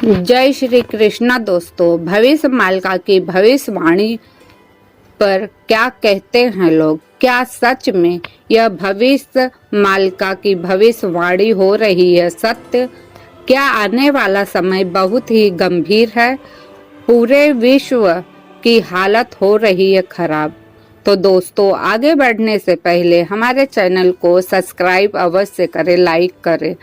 जय श्री कृष्णा। दोस्तों, भविष्य मालिका की भविष्यवाणी पर क्या कहते हैं लोग? क्या सच में यह भविष्य मालिका की भविष्यवाणी हो रही है सत्य? क्या आने वाला समय बहुत ही गंभीर है? पूरे विश्व की हालत हो रही है खराब। तो दोस्तों, आगे बढ़ने से पहले हमारे चैनल को सब्सक्राइब अवश्य करें, लाइक करें।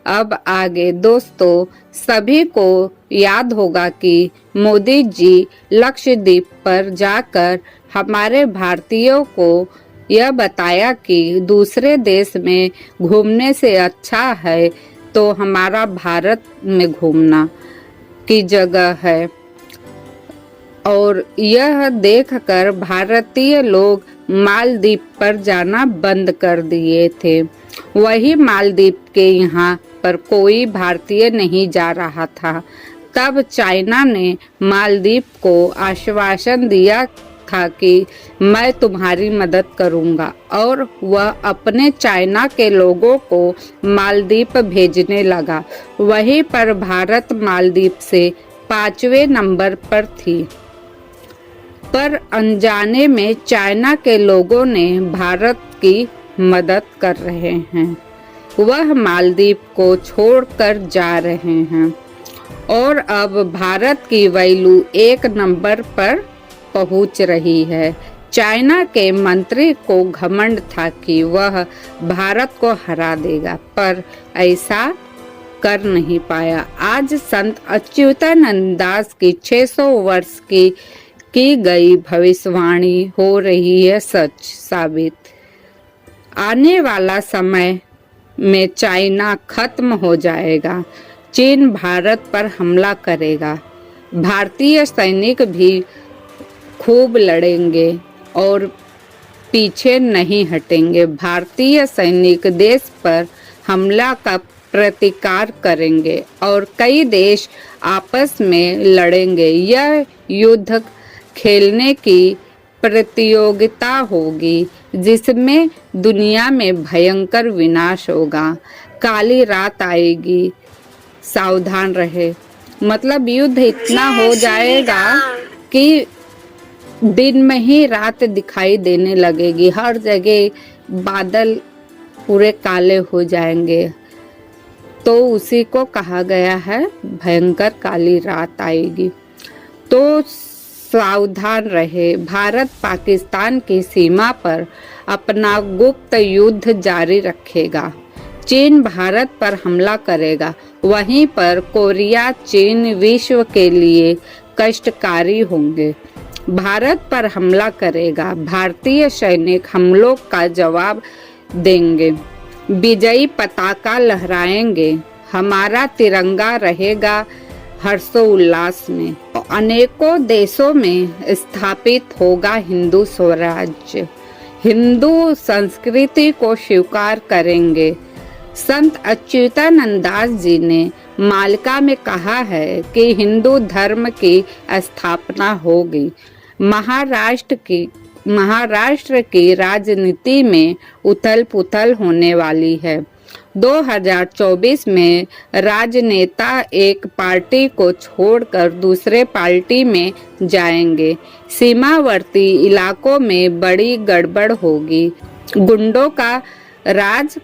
अब आगे दोस्तों, सभी को याद होगा कि मोदी जी लक्षद्वीप पर जाकर हमारे भारतीयों को यह बताया कि दूसरे देश में घूमने से अच्छा है तो हमारा भारत में घूमना की जगह है। और यह देखकर भारतीय लोग मालदीव पर जाना बंद कर दिए थे। वही मालदीव के यहाँ पर कोई भारतीय नहीं जा रहा था। तब चाइना ने मालदीव को आश्वासन दिया था कि मैं तुम्हारी मदद करूंगा, और वह अपने चाइना के लोगों को मालदीव भेजने लगा। वहीं पर भारत मालदीव से 5वें नंबर पर थी। पर अनजाने में चाइना के लोगों ने भारत की मदद कर रहे हैं। वह मालदीव को छोड़कर जा रहे हैं और अब भारत की वैल्यू 1 नंबर पर पहुंच रही है। चाइना के मंत्री को घमंड था कि वह भारत को हरा देगा, पर ऐसा कर नहीं पाया। आज संत अच्युतानंद दास की 600 वर्ष की गई भविष्यवाणी हो रही है सच साबित। आने वाला समय में चाइना खत्म हो जाएगा। चीन भारत पर हमला करेगा। भारतीय सैनिक भी खूब लड़ेंगे और पीछे नहीं हटेंगे। भारतीय सैनिक देश पर हमला का प्रतिकार करेंगे और कई देश आपस में लड़ेंगे। यह युद्ध खेलने की प्रतियोगिता होगी जिसमें दुनिया में भयंकर विनाश होगा। काली रात आएगी, सावधान रहे। मतलब युद्ध इतना हो जाएगा कि दिन में ही रात दिखाई देने लगेगी। हर जगह बादल पूरे काले हो जाएंगे। तो उसी को कहा गया है भयंकर काली रात आएगी। तो सावधान रहे। भारत पाकिस्तान की सीमा पर अपना गुप्त युद्ध जारी रखेगा। चीन भारत पर हमला करेगा। वहीं पर कोरिया चीन विश्व के लिए कष्टकारी होंगे। भारत पर हमला करेगा। भारतीय सैनिक हमलों का जवाब देंगे। विजयी पताका लहराएंगे। हमारा तिरंगा रहेगा हर्षोल्लास में। अनेकों देशों में स्थापित होगा हिंदू स्वराज्य। हिंदू संस्कृति को स्वीकार करेंगे। संत अच्युतानंद दास जी ने मालिका में कहा है कि हिंदू धर्म की स्थापना होगी। महाराष्ट्र की राजनीति में उथल पुथल होने वाली है। 2024 में राजनेता एक पार्टी को छोड़कर दूसरे पार्टी में जाएंगे। सीमावर्ती इलाकों में बड़ी गड़बड़ होगी। गुंडों का राज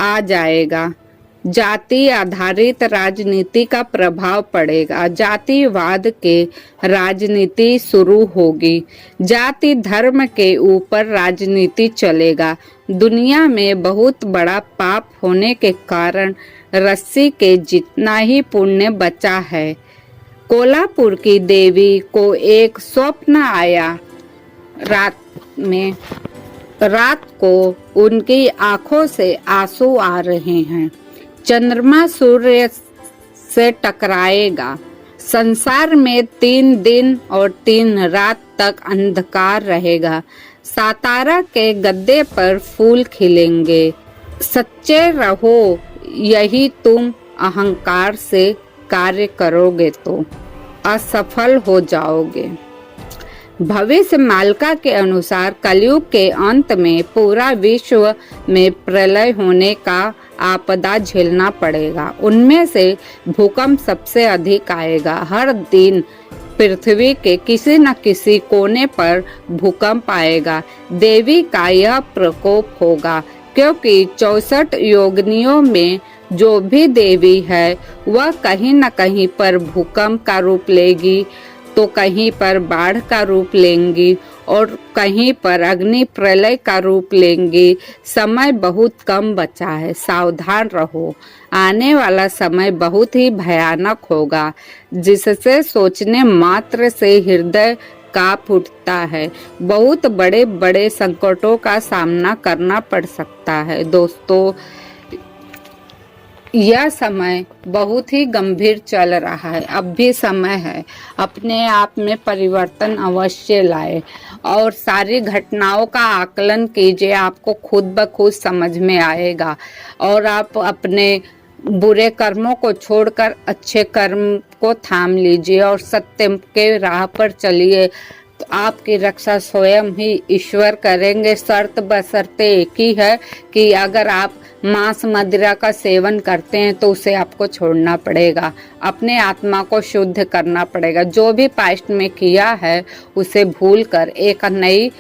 आ जाएगा। जाति आधारित राजनीति का प्रभाव पड़ेगा। जातिवाद के राजनीति शुरू होगी। जाति धर्म के ऊपर राजनीति चलेगा। दुनिया में बहुत बड़ा पाप होने के कारण रस्सी के जितना ही पुण्य बचा है। कोल्हापुर की देवी को एक स्वप्न आया। रात को उनकी आंखों से आंसू आ रहे हैं। चंद्रमा सूर्य से टकराएगा। संसार में 3 दिन और 3 रात तक अंधकार रहेगा। सातारा के गद्दे पर फूल खिलेंगे। सच्चे रहो, यही तुम अहंकार से कार्य करोगे तो असफल हो जाओगे। भविष्य मालिका के अनुसार कलयुग के अंत में पूरा विश्व में प्रलय होने का आपदा झेलना पड़ेगा। उनमें से भूकंप सबसे अधिक आएगा। हर दिन पृथ्वी के किसी न किसी कोने पर भूकंप आएगा। देवी का यह प्रकोप होगा, क्योंकि 64 योगिनियों में जो भी देवी है वह कहीं न कहीं पर भूकंप का रूप लेगी, तो कहीं पर बाढ़ का रूप लेंगी और कहीं पर अग्नि प्रलय का रूप लेंगी। समय बहुत कम बचा है, सावधान रहो। आने वाला समय बहुत ही भयानक होगा, जिससे सोचने मात्र से हृदय कांप उठता है। बहुत बड़े बड़े संकटों का सामना करना पड़ सकता है। दोस्तों, यह समय बहुत ही गंभीर चल रहा है। अब भी समय है, अपने आप में परिवर्तन अवश्य लाए और सारी घटनाओं का आकलन कीजिए। आपको खुद ब खुद समझ में आएगा और आप अपने बुरे कर्मों को छोड़कर अच्छे कर्म को थाम लीजिए और सत्य के राह पर चलिए, तो आपकी रक्षा स्वयं ही ईश्वर करेंगे। शर्त बशर्ते एक ही है कि अगर आप मांस मदिरा का सेवन करते हैं तो उसे आपको छोड़ना पड़ेगा, अपने आत्मा को शुद्ध करना पड़ेगा। जो भी पास्ट में किया है उसे भूलकर एक नई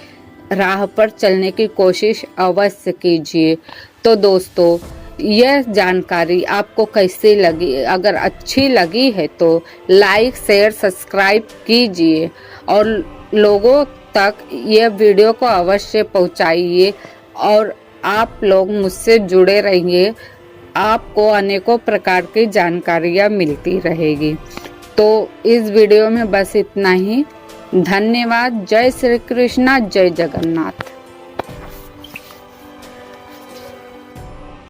राह पर चलने की कोशिश अवश्य कीजिए। तो दोस्तों, यह जानकारी आपको कैसी लगी? अगर अच्छी लगी है तो लाइक शेयर सब्सक्राइब कीजिए और लोगों तक यह वीडियो को अवश्य पहुंचाइए और आप लोग मुझसे जुड़े रहिए। आपको अनेकों प्रकार की जानकारियाँ मिलती रहेगी। तो इस वीडियो में बस इतना ही। धन्यवाद। जय श्री कृष्णा, जय जगन्नाथ।